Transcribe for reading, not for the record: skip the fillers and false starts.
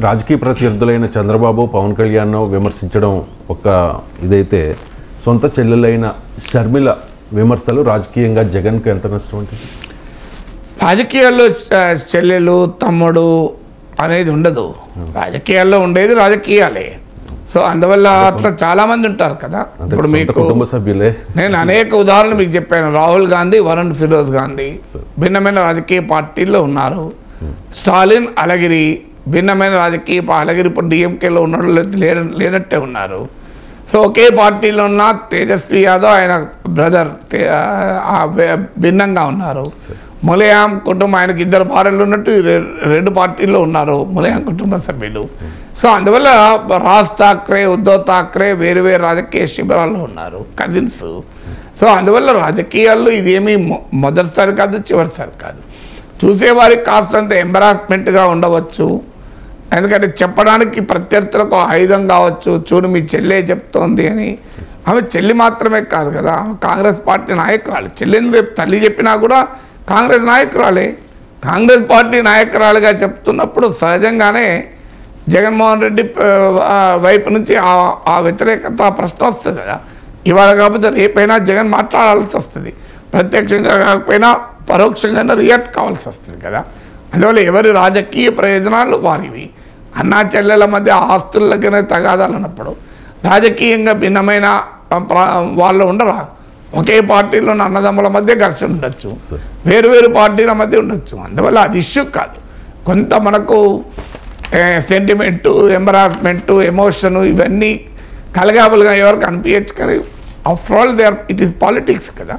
రాజకీయ ప్రత్యర్థులైన చంద్రబాబు పవన్ కళ్యాణ్ విమర్శించడం ఒక ఇదైతే సొంత చెల్లెలైన షర్మిల విమర్శలు రాజకీయంగా జగన్కు ఎంత నష్టం ఉంటుంది? రాజకీయాల్లో చెల్లెలు తమ్ముడు అనేది ఉండదు. రాజకీయాల్లో ఉండేది రాజకీయాలే. సో అందువల్ల అట్లా చాలామంది ఉంటారు కదా. ఇప్పుడు మీకు కుటుంబ సభ్యులే నేను అనేక ఉదాహరణలు మీకు చెప్పాను. రాహుల్ గాంధీ, వరుణ్ ఫిరోజ్ గాంధీ భిన్నమైన రాజకీయ పార్టీల్లో ఉన్నారు. స్టాలిన్, అలగిరి భిన్నమైన రాజకీయ అలగిరి ఇప్పుడు డిఎంకేలో ఉన్నాడు, లేనట్టే ఉన్నారు. సో ఒకే పార్టీలో ఉన్న తేజస్వి యాదవ్ ఆయన బ్రదర్ భిన్నంగా ఉన్నారు. ములాయం కుటుంబం, ఆయనకి ఇద్దరు భార్యలు ఉన్నట్టు రెండు పార్టీల్లో ఉన్నారు ములాయం కుటుంబ సభ్యులు. సో అందువల్ల రాజ్ ఠాక్రే, ఉద్ధవ్ ఠాక్రే వేరు వేరు రాజకీయ శిబిరాల్లో ఉన్నారు, కజిన్స్. సో అందువల్ల రాజకీయాల్లో ఇదేమీ మొదటిసారి కాదు, చివరిసారి కాదు. చూసేవారికి కాస్తంత ఎంబరాస్మెంట్గా ఉండవచ్చు. ఎందుకంటే చెప్పడానికి ప్రత్యర్థులకు ఆయుధం కావచ్చు. చూడు మీ చెల్లె చెప్తోంది అని. ఆమె చెల్లి మాత్రమే కాదు కదా, కాంగ్రెస్ పార్టీ నాయకురాలు. చెల్లిని రేపు తల్లి చెప్పినా కూడా కాంగ్రెస్ నాయకురాలే. కాంగ్రెస్ పార్టీ నాయకురాలుగా చెప్తున్నప్పుడు సహజంగానే జగన్మోహన్ రెడ్డి వైపు నుంచి ఆ వ్యతిరేకత ప్రశ్న వస్తుంది కదా. ఇవాళ కాకపోతే రేపైనా జగన్ మాట్లాడాల్సి వస్తుంది. ప్రత్యక్షంగా కాకపోయినా పరోక్షంగా రియాక్ట్ కావాల్సి వస్తుంది కదా. అందువల్ల ఎవరి రాజకీయ ప్రయోజనాలు వారివి. అన్నా చెల్లెల మధ్య ఆస్తులకనే తగాదాలు అన్నప్పుడు రాజకీయంగా భిన్నమైన వాళ్ళు ఉండరా? ఒకే పార్టీలో అన్నదమ్ముల మధ్య ఘర్షణ ఉండొచ్చు, వేరు వేరు పార్టీల మధ్య ఉండొచ్చు. అందువల్ల అది ఇష్యూ కాదు. కొంత మనకు సెంటిమెంటు, ఎంబరాస్మెంటు, ఎమోషను ఇవన్నీ కలగాబులుగా ఎవరికి అనిపించచ్చు. కానీ after all it is politics కదా.